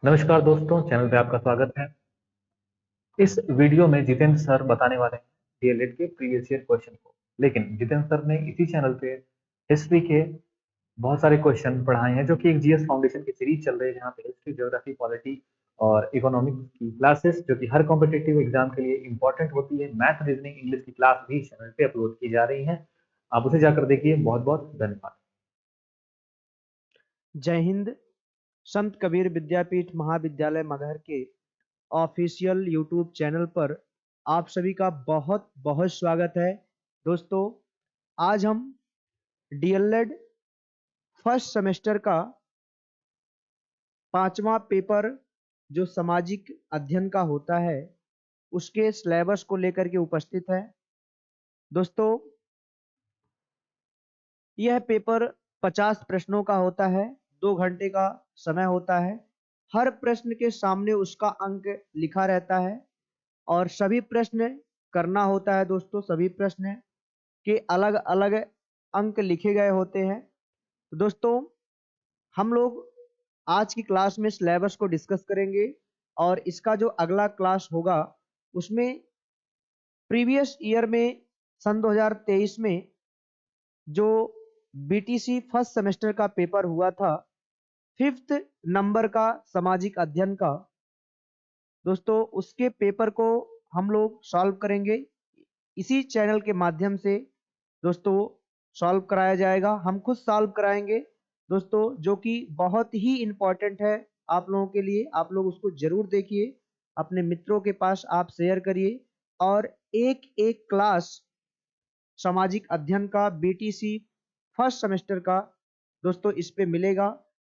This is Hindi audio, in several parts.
नमस्कार दोस्तों, चैनल पे आपका स्वागत है। इस वीडियो में जितेंद्र सर बताने वाले हैं डीएलएड के प्रीवियस ईयर क्वेश्चन को। लेकिन जितेंद्र सर ने इसी चैनल पे हिस्ट्री के बहुत सारे क्वेश्चन पढ़ाए हैं, जो कि एक जीएस फाउंडेशन की सीरीज चल रही है, जहाँ पे हिस्ट्री, ज्योग्राफी, पॉलिटी और इकोनॉमिक्स की क्लासेस, जो कि हर कॉम्पिटिटिव एग्जाम के लिए इंपॉर्टेंट होती है, मैथ, रीजनिंग, इंग्लिश की क्लास भी चैनल पे अपलोड की जा रही है। आप उसे जाकर देखिए। बहुत बहुत धन्यवाद। जय हिंद। संत कबीर विद्यापीठ महाविद्यालय मगहर के ऑफिशियल यूट्यूब चैनल पर आप सभी का बहुत बहुत स्वागत है। दोस्तों, आज हम डीएलएड फर्स्ट सेमेस्टर का पांचवा पेपर जो सामाजिक अध्ययन का होता है उसके सिलेबस को लेकर के उपस्थित है। दोस्तों, यह पेपर 50 प्रश्नों का होता है। 2 घंटे का समय होता है। हर प्रश्न के सामने उसका अंक लिखा रहता है और सभी प्रश्न करना होता है। दोस्तों, सभी प्रश्न के अलग अलग अंक लिखे गए होते हैं। तो दोस्तों, हम लोग आज की क्लास में सिलेबस को डिस्कस करेंगे और इसका जो अगला क्लास होगा उसमें प्रीवियस ईयर में सन 2023 में जो बीटीसी फर्स्ट सेमेस्टर का पेपर हुआ था, 5th नंबर का सामाजिक अध्ययन का, दोस्तों उसके पेपर को हम लोग सॉल्व करेंगे। इसी चैनल के माध्यम से दोस्तों सॉल्व कराया जाएगा। हम खुद सॉल्व कराएंगे दोस्तों, जो कि बहुत ही इम्पोर्टेंट है आप लोगों के लिए। आप लोग उसको जरूर देखिए, अपने मित्रों के पास आप शेयर करिए और एक एक क्लास सामाजिक अध्ययन का बीटीसी फर्स्ट सेमेस्टर का दोस्तों इस पे मिलेगा।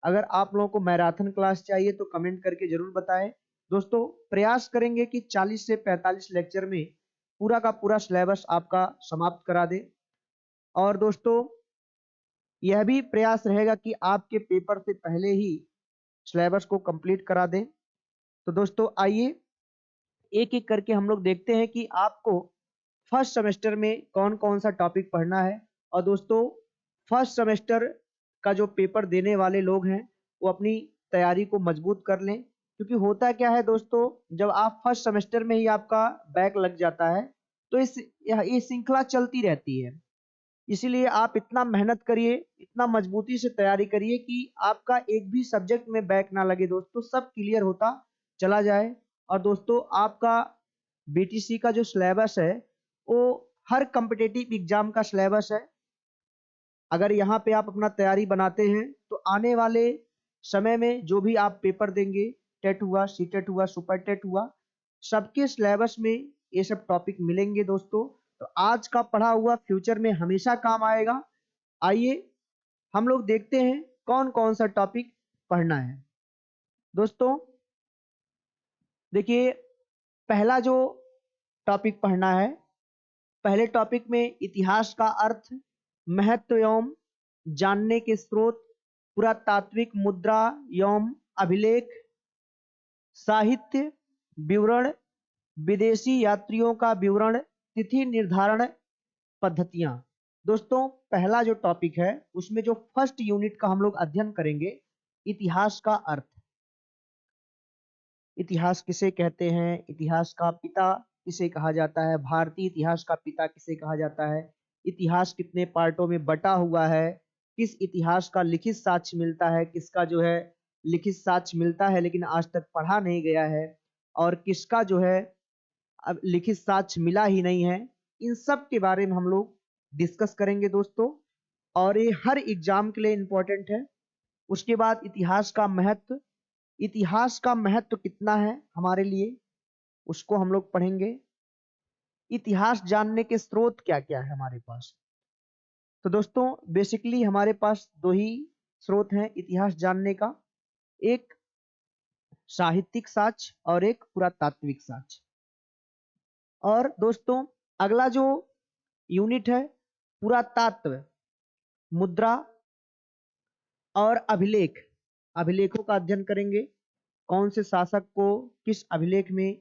अगर आप लोगों को मैराथन क्लास चाहिए तो कमेंट करके जरूर बताएं। दोस्तों, प्रयास करेंगे कि 40 से 45 लेक्चर में पूरा का पूरा सिलेबस आपका समाप्त करा दे। और दोस्तों, यह भी प्रयास रहेगा कि आपके पेपर से पहले ही सिलेबस को कंप्लीट करा दें। तो दोस्तों, आइए एक एक करके हम लोग देखते हैं कि आपको फर्स्ट सेमेस्टर में कौन कौन सा टॉपिक पढ़ना है। और दोस्तों, फर्स्ट सेमेस्टर का जो पेपर देने वाले लोग हैं वो अपनी तैयारी को मजबूत कर लें, क्योंकि होता क्या है दोस्तों, जब आप फर्स्ट सेमेस्टर में ही आपका बैक लग जाता है तो ये श्रृंखला चलती रहती है। इसीलिए आप इतना मेहनत करिए, इतना मजबूती से तैयारी करिए कि आपका एक भी सब्जेक्ट में बैक ना लगे दोस्तों, सब क्लियर होता चला जाए। और दोस्तों, आपका बीटीसी का जो सिलेबस है वो हर कम्पिटिटिव एग्जाम का सिलेबस है। अगर यहाँ पे आप अपना तैयारी बनाते हैं तो आने वाले समय में जो भी आप पेपर देंगे, टेट हुआ, सीटेट हुआ, सुपर टेट हुआ, सबके सिलेबस में ये सब टॉपिक मिलेंगे दोस्तों। तो आज का पढ़ा हुआ फ्यूचर में हमेशा काम आएगा। आइए हम लोग देखते हैं कौन कौन सा टॉपिक पढ़ना है। दोस्तों देखिए, पहला जो टॉपिक पढ़ना है, पहले टॉपिक में इतिहास का अर्थ, महत्व एवं जानने के स्रोत, पुरातात्विक मुद्रा एवं अभिलेख, साहित्य विवरण, विदेशी यात्रियों का विवरण, तिथि निर्धारण पद्धतियां। दोस्तों, पहला जो टॉपिक है उसमें जो फर्स्ट यूनिट का हम लोग अध्ययन करेंगे, इतिहास का अर्थ। इतिहास किसे कहते हैं, इतिहास का पिता किसे कहा जाता है, भारतीय इतिहास का पिता किसे कहा जाता है, इतिहास कितने पार्टों में बटा हुआ है, किस इतिहास का लिखित साक्ष्य मिलता है, किसका जो है लिखित साक्ष्य मिलता है लेकिन आज तक पढ़ा नहीं गया है, और किसका जो है अब लिखित साक्ष्य मिला ही नहीं है। इन सब के बारे में हम लोग डिस्कस करेंगे दोस्तों, और ये हर एग्जाम के लिए इम्पोर्टेंट है। उसके बाद इतिहास का महत्व, इतिहास का महत्व कितना है हमारे लिए, उसको हम लोग पढ़ेंगे। इतिहास जानने के स्रोत क्या क्या है हमारे पास। तो दोस्तों, बेसिकली हमारे पास दो ही स्रोत हैं इतिहास जानने का, एक साहित्यिक साक्ष्य और एक पुरातात्विक साक्ष्य। और दोस्तों, अगला जो यूनिट है, पुरातात्व, मुद्रा और अभिलेख, अभिलेखों का अध्ययन करेंगे। कौन से शासक को किस अभिलेख में,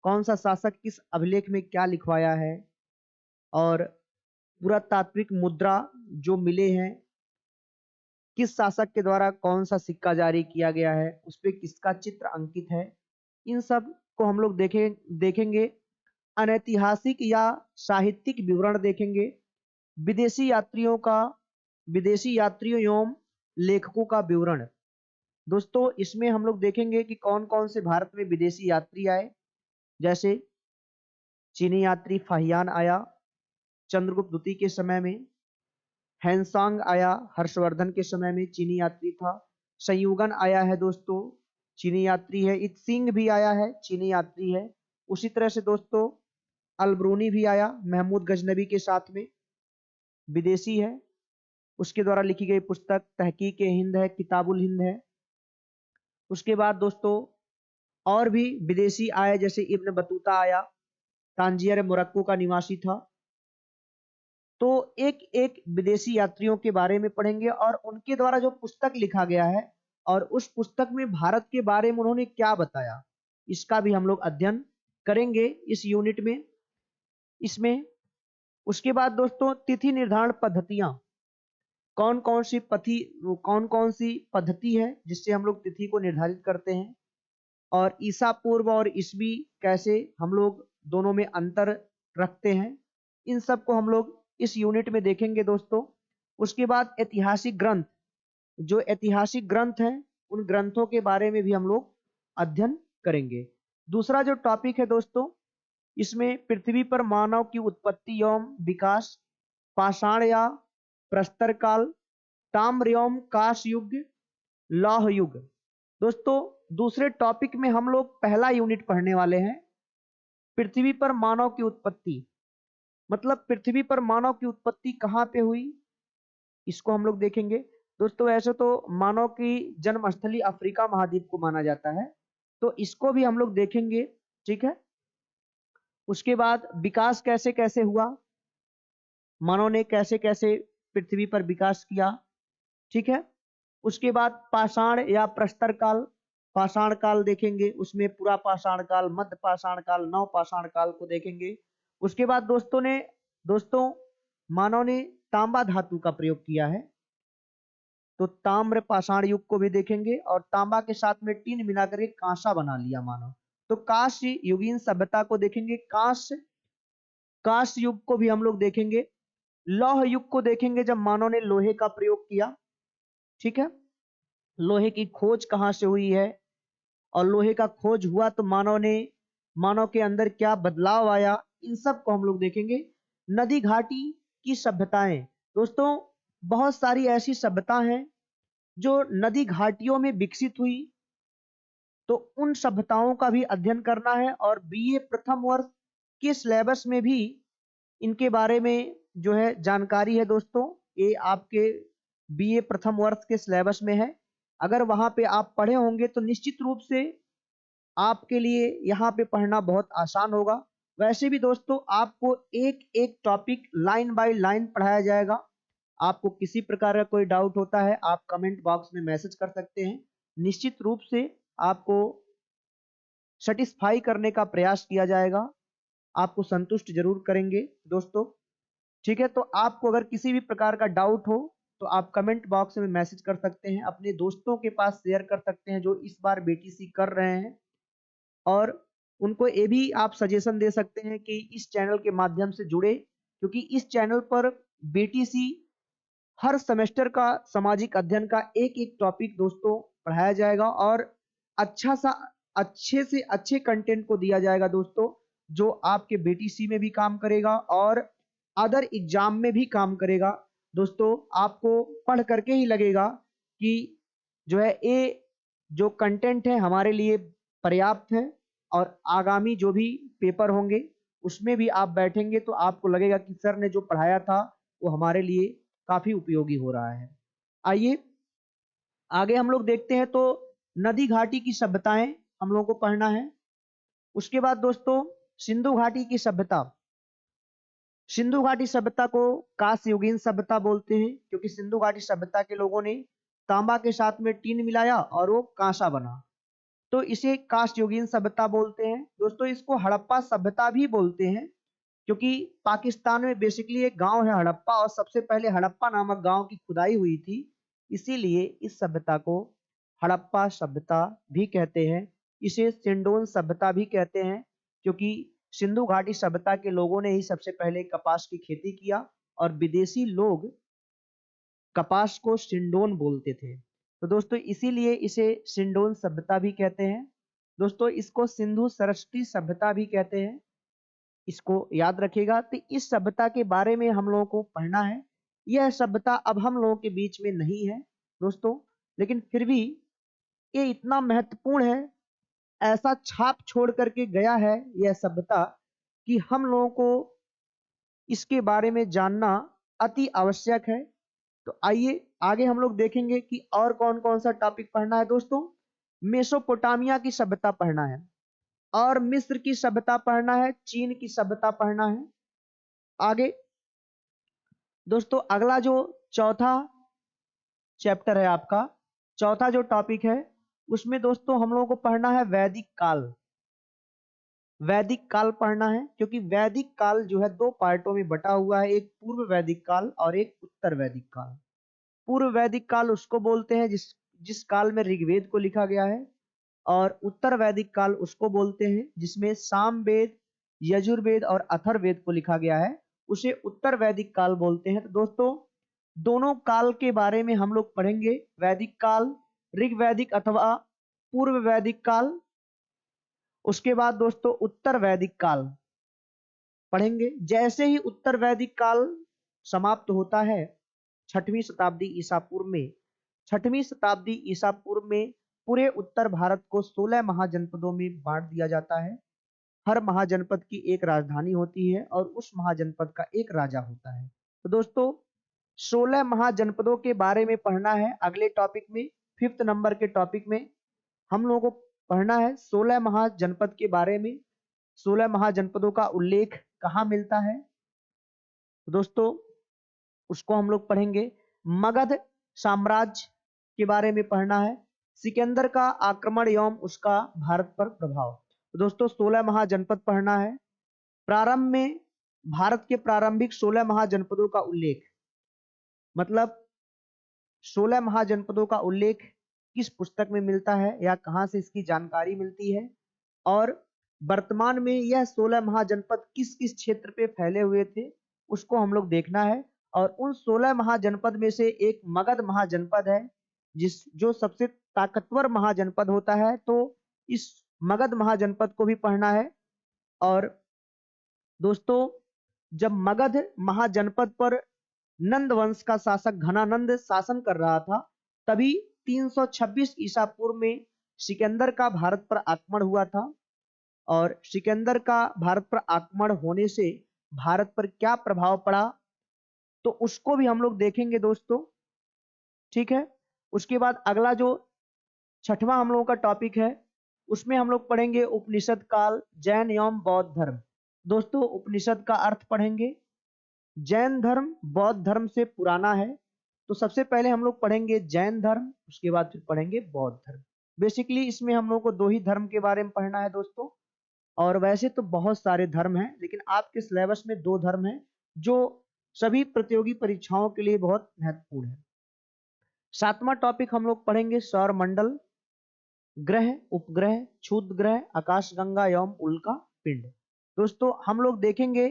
कौन सा शासक किस अभिलेख में क्या लिखवाया है, और पुरातात्विक मुद्रा जो मिले हैं किस शासक के द्वारा कौन सा सिक्का जारी किया गया है, उस पे किसका चित्र अंकित है, इन सब को हम लोग देखेंगे। अनैतिहासिक या साहित्यिक विवरण देखेंगे। विदेशी यात्रियों एवं लेखकों का विवरण। दोस्तों इसमें हम लोग देखेंगे कि कौन कौन से भारत में विदेशी यात्री आए, जैसे चीनी यात्री फाहियान आया चंद्रगुप्त द्वितीय के समय में, हैंसांग आया हर्षवर्धन के समय में, चीनी यात्री था। संयुगन आया है दोस्तों, चीनी यात्री है। इत्सिंग भी आया है, चीनी यात्री है। उसी तरह से दोस्तों अलब्रूनी भी आया महमूद गजनबी के साथ में, विदेशी है। उसके द्वारा लिखी गई पुस्तक तहकीक हिंद है, किताबुल हिंद है। उसके बाद दोस्तों और भी विदेशी आए, जैसे इब्न बतूता आया, तांजियर मोरक्को का निवासी था। तो एक एक विदेशी यात्रियों के बारे में पढ़ेंगे और उनके द्वारा जो पुस्तक लिखा गया है और उस पुस्तक में भारत के बारे में उन्होंने क्या बताया, इसका भी हम लोग अध्ययन करेंगे इस यूनिट में, इसमें। उसके बाद दोस्तों तिथि निर्धारण पद्धतियां, कौन कौन सी पद्धति है जिससे हम लोग तिथि को निर्धारित करते हैं, और ईसा पूर्व और ईसवी कैसे हम लोग दोनों में अंतर रखते हैं, इन सब को हम लोग इस यूनिट में देखेंगे दोस्तों। उसके बाद ऐतिहासिक ग्रंथ, जो ऐतिहासिक ग्रंथ हैं उन ग्रंथों के बारे में भी हम लोग अध्ययन करेंगे। दूसरा जो टॉपिक है दोस्तों, इसमें पृथ्वी पर मानव की उत्पत्ति एवं विकास, पाषाण या प्रस्तर काल, ताम्र एवं कांस्य युग, लौह युग। दोस्तों दूसरे टॉपिक में हम लोग पहला यूनिट पढ़ने वाले हैं, पृथ्वी पर मानव की उत्पत्ति। मतलब पृथ्वी पर मानव की उत्पत्ति कहाँ पे हुई, इसको हम लोग देखेंगे। दोस्तों ऐसे तो मानव की जन्मस्थली अफ्रीका महाद्वीप को माना जाता है, तो इसको भी हम लोग देखेंगे, ठीक है। उसके बाद विकास कैसे कैसे हुआ, मानव ने कैसे कैसे पृथ्वी पर विकास किया, ठीक है। उसके बाद पाषाण या प्रस्तर काल, पाषाण काल देखेंगे, उसमें पूरा पाषाण काल, मध्य पाषाण काल, नव पाषाण काल को देखेंगे। उसके बाद दोस्तों मानव ने तांबा धातु का प्रयोग किया है, तो ताम्र पाषाण युग को भी देखेंगे, और तांबा के साथ में टीन मिलाकर के कांसा बना लिया मानव, तो कांस्य युगीन सभ्यता को देखेंगे। कांस्य युग को भी हम लोग देखेंगे। लौह युग को देखेंगे, जब मानव ने लोहे का प्रयोग किया, ठीक है। लोहे की खोज कहां से हुई है, और लोहे का खोज हुआ तो मानव के अंदर क्या बदलाव आया, इन सब को हम लोग देखेंगे। नदी घाटी की सभ्यताएं, दोस्तों बहुत सारी ऐसी सभ्यता हैं जो नदी घाटियों में विकसित हुई, तो उन सभ्यताओं का भी अध्ययन करना है, और बीए प्रथम वर्ष के सिलेबस में भी इनके बारे में जो है जानकारी है दोस्तों। ये आपके बीए प्रथम वर्ष के सिलेबस में है, अगर वहां पे आप पढ़े होंगे तो निश्चित रूप से आपके लिए यहाँ पे पढ़ना बहुत आसान होगा। वैसे भी दोस्तों आपको एक एक टॉपिक लाइन बाय लाइन पढ़ाया जाएगा। आपको किसी प्रकार का कोई डाउट होता है आप कमेंट बॉक्स में मैसेज कर सकते हैं, निश्चित रूप से आपको सेटिस्फाई करने का प्रयास किया जाएगा, आपको संतुष्ट जरूर करेंगे दोस्तों, ठीक है। तो आपको अगर किसी भी प्रकार का डाउट हो तो आप कमेंट बॉक्स में मैसेज कर सकते हैं, अपने दोस्तों के पास शेयर कर सकते हैं जो इस बार बीटीसी कर रहे हैं, और उनको ये भी आप सजेशन दे सकते हैं कि इस चैनल के माध्यम से जुड़े, क्योंकि इस चैनल पर बीटीसी हर सेमेस्टर का सामाजिक अध्ययन का एक एक टॉपिक दोस्तों पढ़ाया जाएगा, और अच्छे से अच्छे कंटेंट को दिया जाएगा दोस्तों, जो आपके बीटीसी में भी काम करेगा और अदर एग्जाम में भी काम करेगा दोस्तों। आपको पढ़ करके ही लगेगा कि जो है ये जो कंटेंट है हमारे लिए पर्याप्त है, और आगामी जो भी पेपर होंगे उसमें भी आप बैठेंगे तो आपको लगेगा कि सर ने जो पढ़ाया था वो हमारे लिए काफी उपयोगी हो रहा है। आइए आगे हम लोग देखते हैं, तो नदी घाटी की सभ्यताएं हम लोगों को पढ़ना है। उसके बाद दोस्तों सिंधु घाटी की सभ्यता, सिंधु घाटी सभ्यता को कांस्य युगीन सभ्यता बोलते हैं, क्योंकि सिंधु घाटी सभ्यता के लोगों ने तांबा के साथ में टीन मिलाया और वो कांसा बना, तो इसे कांस्य युगीन सभ्यता बोलते हैं दोस्तों। इसको हड़प्पा सभ्यता भी बोलते हैं, क्योंकि पाकिस्तान में बेसिकली एक गांव है हड़प्पा, और सबसे पहले हड़प्पा नामक गांव की खुदाई हुई थी, इसीलिए इस सभ्यता को हड़प्पा सभ्यता भी कहते हैं। इसे सिंडोन सभ्यता भी कहते हैं, क्योंकि सिंधु घाटी सभ्यता के लोगों ने ही सबसे पहले कपास की खेती किया और विदेशी लोग कपास को सिंडोन बोलते थे। तो दोस्तों इसीलिए इसे सिंडोन सभ्यता भी कहते हैं। दोस्तों इसको सिंधु सरस्वती सभ्यता भी कहते हैं, इसको याद रखिएगा। तो इस सभ्यता के बारे में हम लोगों को पढ़ना है। यह सभ्यता अब हम लोगों के बीच में नहीं है दोस्तों, लेकिन फिर भी ये इतना महत्वपूर्ण है, ऐसा छाप छोड़ करके गया है यह सभ्यता कि हम लोगों को इसके बारे में जानना अति आवश्यक है। तो आइए आगे हम लोग देखेंगे कि और कौन कौन सा टॉपिक पढ़ना है दोस्तों। मेसोपोटामिया की सभ्यता पढ़ना है, और मिस्र की सभ्यता पढ़ना है, चीन की सभ्यता पढ़ना है। आगे दोस्तों अगला जो चौथा चैप्टर है आपका, चौथा जो टॉपिक है, उसमें दोस्तों हम लोगों को पढ़ना है वैदिक काल। वैदिक काल पढ़ना है, क्योंकि वैदिक काल जो है दो पार्टों में बटा हुआ है, एक पूर्व वैदिक काल और एक उत्तर वैदिक काल। पूर्व वैदिक काल उसको बोलते हैं जिस जिस काल में ऋग्वेद को लिखा गया है, और उत्तर वैदिक काल उसको बोलते हैं जिसमें सामवेद, यजुर्वेद और अथर्ववेद को लिखा गया है, उसे उत्तर वैदिक काल बोलते हैं। तो दोस्तों दोनों काल के बारे में हम लोग पढ़ेंगे, वैदिक काल, ऋग्वैदिक अथवा पूर्व वैदिक काल। उसके बाद दोस्तों उत्तर वैदिक काल पढ़ेंगे। जैसे ही उत्तर वैदिक काल समाप्त होता है 6वीं शताब्दी ईसा पूर्व में, 6वीं शताब्दी ईसा पूर्व में पूरे उत्तर भारत को 16 महाजनपदों में बांट दिया जाता है। हर महाजनपद की एक राजधानी होती है और उस महाजनपद का एक राजा होता है। तो दोस्तों 16 महाजनपदों के बारे में पढ़ना है अगले टॉपिक में। 5th नंबर के टॉपिक में हम लोगों को पढ़ना है 16 महाजनपद के बारे में। 16 महाजनपदों का उल्लेख कहाँ मिलता है तो दोस्तों उसको हम लोग पढ़ेंगे। मगध साम्राज्य के बारे में पढ़ना है, सिकंदर का आक्रमण एवं उसका भारत पर प्रभाव। तो दोस्तों 16 महाजनपद पढ़ना है। प्रारंभ में भारत के प्रारंभिक 16 महाजनपदों का उल्लेख, मतलब 16 महाजनपदों का उल्लेख किस पुस्तक में मिलता है या कहां से इसकी जानकारी मिलती है, और वर्तमान में यह 16 महाजनपद किस किस क्षेत्र पे फैले हुए थे उसको हम लोग देखना है। और उन 16 महाजनपद में से एक मगध महाजनपद है, जो सबसे ताकतवर महाजनपद होता है, तो इस मगध महाजनपद को भी पढ़ना है। और दोस्तों जब मगध महाजनपद पर नंद वंश का शासक घनानंद शासन कर रहा था, तभी 326 ईसा पूर्व में सिकंदर का भारत पर आक्रमण हुआ था। और सिकंदर का भारत पर आक्रमण होने से भारत पर क्या प्रभाव पड़ा तो उसको भी हम लोग देखेंगे दोस्तों, ठीक है। उसके बाद अगला जो 6वां हम लोगों का टॉपिक है, उसमें हम लोग पढ़ेंगे उपनिषद काल, जैन एवं बौद्ध धर्म। दोस्तों उपनिषद का अर्थ पढ़ेंगे। जैन धर्म बौद्ध धर्म से पुराना है, तो सबसे पहले हम लोग पढ़ेंगे जैन धर्म, उसके बाद फिर पढ़ेंगे बौद्ध धर्म। बेसिकली इसमें हम लोग को दो ही धर्म के बारे में पढ़ना है दोस्तों, और वैसे तो बहुत सारे धर्म हैं, लेकिन आपके सिलेबस में दो धर्म हैं जो सभी प्रतियोगी परीक्षाओं के लिए बहुत महत्वपूर्ण है। 7वां टॉपिक हम लोग पढ़ेंगे सौर मंडल, ग्रह, उपग्रह, क्षुद्र ग्रह, आकाशगंगा एवं उल्का पिंड। दोस्तों हम लोग देखेंगे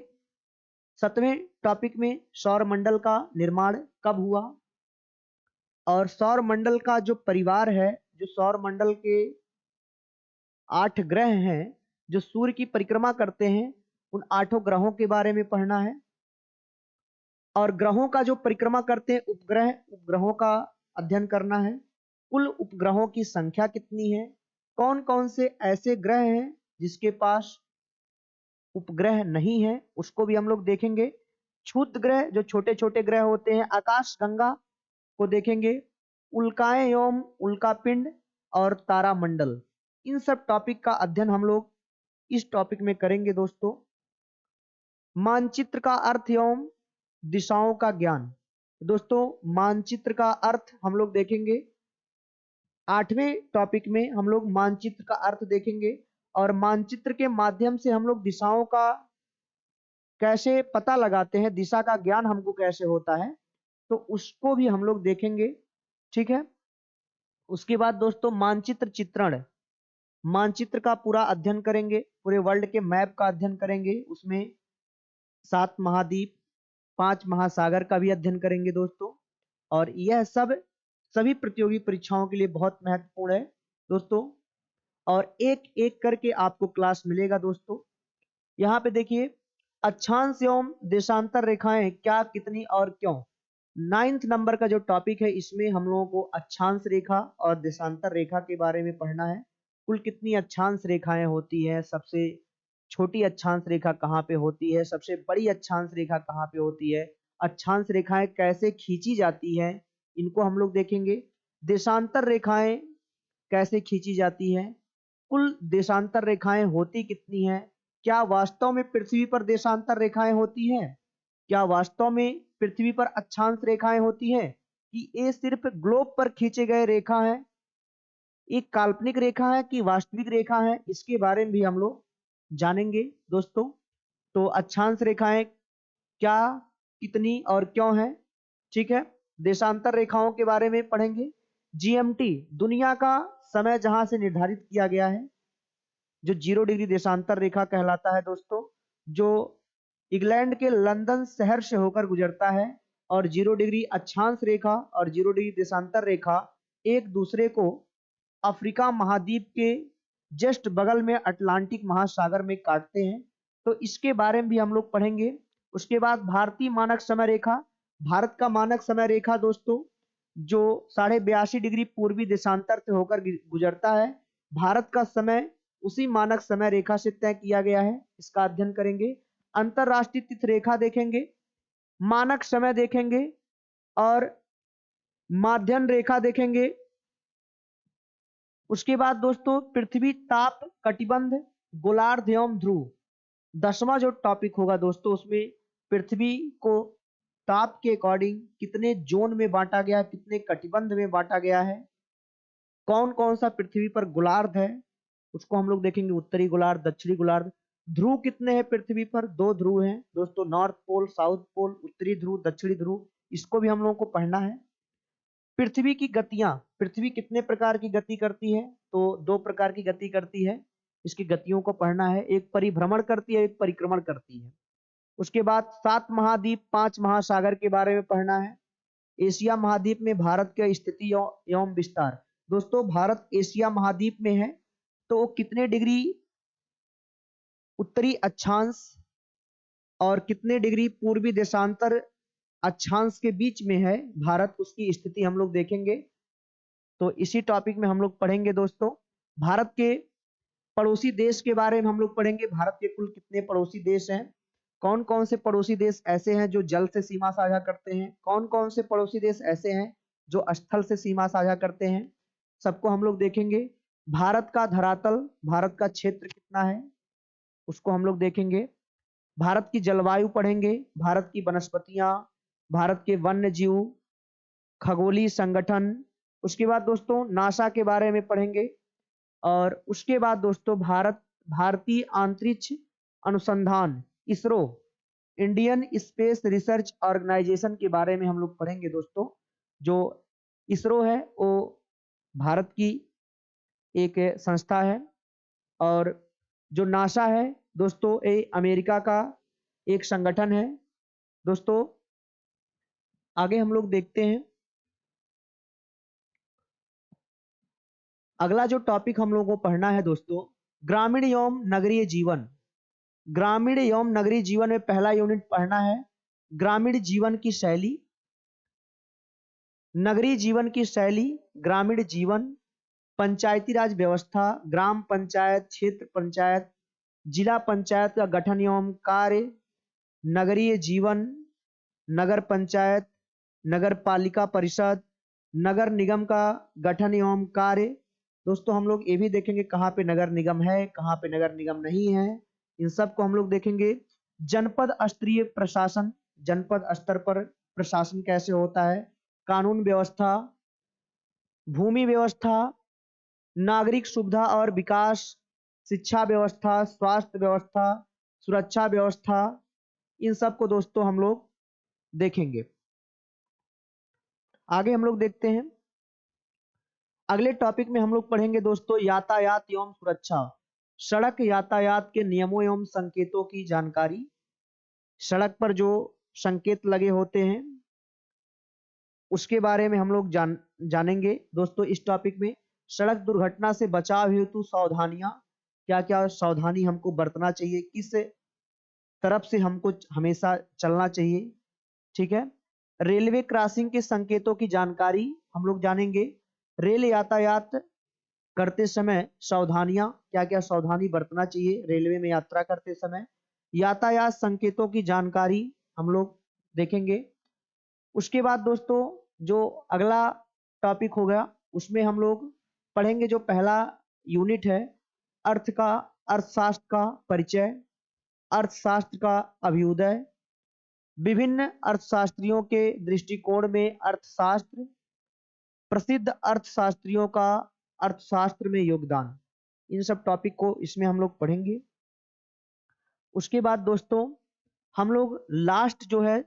7वें टॉपिक में सौर मंडल का निर्माण कब हुआ, और सौर मंडल का जो परिवार है, जो सौर मंडल के 8 ग्रह हैं जो सूर्य की परिक्रमा करते हैं, उन 8 ग्रहों के बारे में पढ़ना है। और ग्रहों का जो परिक्रमा करते हैं उपग्रह, उपग्रहों का अध्ययन करना है। कुल उपग्रहों की संख्या कितनी है, कौन कौन से ऐसे ग्रह हैं जिसके पास उपग्रह नहीं है, उसको भी हम लोग देखेंगे। क्षुद्र ग्रह जो छोटे छोटे ग्रह होते हैं, आकाश गंगा को देखेंगे, उल्काएं एवं उल्कापिंड और तारामंडल, इन सब टॉपिक का अध्ययन हम लोग इस टॉपिक में करेंगे दोस्तों। मानचित्र का अर्थ एवं दिशाओं का ज्ञान। दोस्तों मानचित्र का अर्थ हम लोग देखेंगे। 8वें टॉपिक में हम लोग मानचित्र का अर्थ देखेंगे, और मानचित्र के माध्यम से हम लोग दिशाओं का कैसे पता लगाते हैं, दिशा का ज्ञान हमको कैसे होता है, तो उसको भी हम लोग देखेंगे। ठीक है। उसके बाद दोस्तों मानचित्र चित्रण, मानचित्र का पूरा अध्ययन करेंगे, पूरे वर्ल्ड के मैप का अध्ययन करेंगे, उसमें 7 महाद्वीप, 5 महासागर का भी अध्ययन करेंगे दोस्तों। और यह सब सभी प्रतियोगी परीक्षाओं के लिए बहुत महत्वपूर्ण है दोस्तों। और एक एक करके आपको क्लास मिलेगा दोस्तों। यहाँ पे देखिए, अक्षांश एवं देशांतर रेखाएं क्या, कितनी और क्यों। 9th नंबर का जो टॉपिक है, इसमें हम लोगों को अक्षांश रेखा और देशांतर रेखा के बारे में पढ़ना है। कुल कितनी अक्षांश रेखाएं होती है, सबसे छोटी अक्षांश रेखा कहाँ पे होती है, सबसे बड़ी अक्षांश रेखा कहाँ पे होती है, अक्षांश रेखाएं कैसे खींची जाती है, इनको हम लोग देखेंगे। देशांतर रेखाएं कैसे खींची जाती है, कुल देशांतर रेखाएं होती कितनी हैं, क्या वास्तव में पृथ्वी पर देशांतर रेखाएं होती हैं, क्या वास्तव में पृथ्वी पर अक्षांश रेखाएं होती हैं, कि ये सिर्फ ग्लोब पर खींचे गए रेखा है, एक काल्पनिक रेखा है कि वास्तविक रेखा है, इसके बारे में भी हम लोग जानेंगे दोस्तों। तो अक्षांश रेखाएं क्या, कितनी और क्यों है, ठीक है। देशांतर रेखाओं के बारे में पढ़ेंगे। जीएमटी दुनिया का समय जहां से निर्धारित किया गया है, जो 0 डिग्री देशांतर रेखा कहलाता है दोस्तों, जो इंग्लैंड के लंदन शहर से होकर गुजरता है। और 0 डिग्री अक्षांश रेखा और 0 डिग्री देशांतर रेखा एक दूसरे को अफ्रीका महाद्वीप के जस्ट बगल में अटलांटिक महासागर में काटते हैं, तो इसके बारे में भी हम लोग पढ़ेंगे। उसके बाद भारतीय मानक समय रेखा, भारत का मानक समय रेखा दोस्तों, जो 82.5 डिग्री पूर्वी देशांतर से होकर गुजरता है। भारत का समय उसी मानक समय रेखा से तय किया गया है, इसका अध्ययन करेंगे। अंतरराष्ट्रीय तिथि रेखा देखेंगे, मानक समय देखेंगे और माध्यन रेखा देखेंगे। उसके बाद दोस्तों पृथ्वी ताप कटिबंध गोलार्ध एवं ध्रुव, 10वां जो टॉपिक होगा दोस्तों, उसमें पृथ्वी को ताप के अकॉर्डिंग कितने जोन में बांटा गया, कितने कटिबंध में बांटा गया है, कौन कौन सा पृथ्वी पर गोलार्ध है उसको हम लोग देखेंगे, उत्तरी गोलार्ध, दक्षिणी गोलार्ध। ध्रुव कितने हैं पृथ्वी पर, 2 ध्रुव हैं दोस्तों, नॉर्थ पोल, साउथ पोल, उत्तरी ध्रुव, दक्षिणी ध्रुव, इसको भी हम लोगों को पढ़ना है। पृथ्वी की गतियां, पृथ्वी कितने प्रकार की गति करती है, तो 2 प्रकार की गति करती है, इसकी गतियों को पढ़ना है, एक परिभ्रमण करती है, एक परिक्रमण करती है। उसके बाद 7 महाद्वीप, 5 महासागर के बारे में पढ़ना है। एशिया महाद्वीप में भारत की स्थिति एवं विस्तार, दोस्तों भारत एशिया महाद्वीप में है, तो वो कितने डिग्री उत्तरी अक्षांश और कितने डिग्री पूर्वी देशांतर अक्षांश के बीच में है भारत, उसकी स्थिति हम लोग देखेंगे। तो इसी टॉपिक में हम लोग पढ़ेंगे दोस्तों। भारत के पड़ोसी देश के बारे में हम लोग पढ़ेंगे, भारत के कुल कितने पड़ोसी देश हैं, कौन कौन से पड़ोसी देश ऐसे हैं जो जल से सीमा साझा करते हैं, कौन कौन से पड़ोसी देश ऐसे हैं जो स्थल से सीमा साझा करते हैं, सबको हम लोग देखेंगे। भारत का धरातल, भारत का क्षेत्र कितना है, उसको हम लोग देखेंगे। भारत की जलवायु पढ़ेंगे, भारत की वनस्पतियां, भारत के वन्य जीव, खगोलीय संगठन। उसके बाद दोस्तों नासा के बारे में पढ़ेंगे। और उसके बाद दोस्तों भारतीय अंतरिक्ष अनुसंधान ISRO, Indian Space Research Organisation के बारे में हम लोग पढ़ेंगे दोस्तों। जो इसरो है वो भारत की एक संस्था है, और जो नासा है दोस्तों ये अमेरिका का एक संगठन है दोस्तों। आगे हम लोग देखते हैं, अगला जो टॉपिक हम लोगों को पढ़ना है दोस्तों, ग्रामीण एवं नगरीय जीवन। ग्रामीण एवं नगरीय जीवन में पहला यूनिट पढ़ना है, ग्रामीण जीवन की शैली, नगरीय जीवन की शैली, ग्रामीण जीवन, पंचायती राज व्यवस्था, ग्राम पंचायत, क्षेत्र पंचायत, जिला पंचायत का गठन एवं कार्य, नगरीय जीवन, नगर पंचायत, नगर पालिका परिषद, नगर निगम का गठन एवं कार्य। दोस्तों हम लोग ये भी देखेंगे कहाँ पे नगर निगम है, कहाँ पे नगर निगम नहीं है, इन सब को हम लोग देखेंगे। जनपद स्तरीय प्रशासन, जनपद स्तर पर प्रशासन कैसे होता है, कानून व्यवस्था, भूमि व्यवस्था, नागरिक सुविधा और विकास, शिक्षा व्यवस्था, स्वास्थ्य व्यवस्था, सुरक्षा व्यवस्था, इन सब को दोस्तों हम लोग देखेंगे। आगे हम लोग देखते हैं, अगले टॉपिक में हम लोग पढ़ेंगे दोस्तों यातायात एवं सुरक्षा, सड़क यातायात के नियमों एवं संकेतों की जानकारी। सड़क पर जो संकेत लगे होते हैं उसके बारे में हम लोग जानेंगे दोस्तों इस टॉपिक में। सड़क दुर्घटना से बचाव हेतु सावधानियां, क्या क्या सावधानी हमको बरतना चाहिए, किस तरफ से हमको हमेशा चलना चाहिए, ठीक है। रेलवे क्रॉसिंग के संकेतों की जानकारी हम लोग जानेंगे। रेल यातायात करते समय सावधानियां, क्या क्या सावधानी बरतना चाहिए रेलवे में यात्रा करते समय। यातायात संकेतों की जानकारी हम लोग देखेंगे। उसके बाद दोस्तों जो अगला टॉपिक होगा उसमें हम लोग पढ़ेंगे जो पहला यूनिट है अर्थशास्त्र का परिचय, अर्थशास्त्र का अभ्युदय, विभिन्न अर्थशास्त्रियों के दृष्टिकोण में अर्थशास्त्र, प्रसिद्ध अर्थशास्त्रियों का अर्थशास्त्र में योगदान, इन सब टॉपिक को इसमें हम लोग पढ़ेंगे। उसके बाद दोस्तों हम लोग लास्ट जो है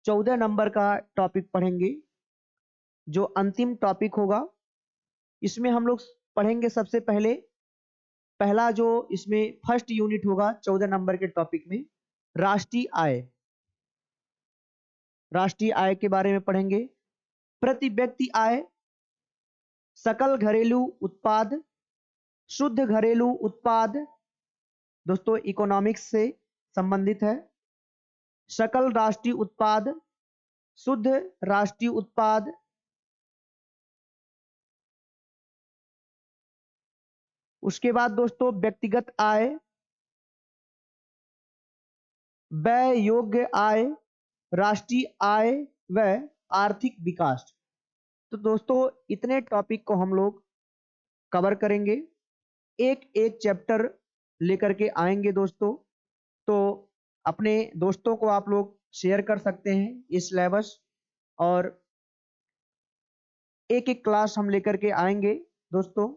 14 नंबर का टॉपिक पढ़ेंगे जो अंतिम टॉपिक होगा। इसमें हम लोग पढ़ेंगे सबसे पहले पहला जो इसमें फर्स्ट यूनिट होगा 14 नंबर के टॉपिक में राष्ट्रीय आय। राष्ट्रीय आय के बारे में पढ़ेंगे। प्रति व्यक्ति आय, सकल घरेलू उत्पाद, शुद्ध घरेलू उत्पाद, दोस्तों इकोनॉमिक्स से संबंधित है। सकल राष्ट्रीय उत्पाद, शुद्ध राष्ट्रीय उत्पाद, उसके बाद दोस्तों व्यक्तिगत आय, व्यय योग्य आय, राष्ट्रीय आय व आर्थिक विकास। तो दोस्तों इतने टॉपिक को हम लोग कवर करेंगे, एक एक चैप्टर लेकर के आएंगे दोस्तों। तो अपने दोस्तों को आप लोग शेयर कर सकते हैं इस सिलेबस, और एक एक क्लास हम लेकर के आएंगे दोस्तों,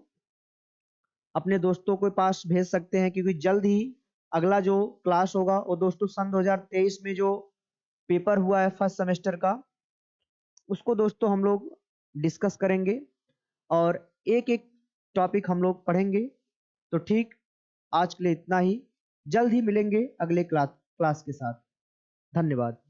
अपने दोस्तों के पास भेज सकते हैं क्योंकि जल्द ही अगला जो क्लास होगा वो दोस्तों सन 2023 में जो पेपर हुआ है फर्स्ट सेमेस्टर का उसको दोस्तों हम लोग डिस्कस करेंगे और एक एक टॉपिक हम लोग पढ़ेंगे। तो ठीक आज के लिए इतना ही, जल्द ही मिलेंगे अगले क्लास के साथ। धन्यवाद।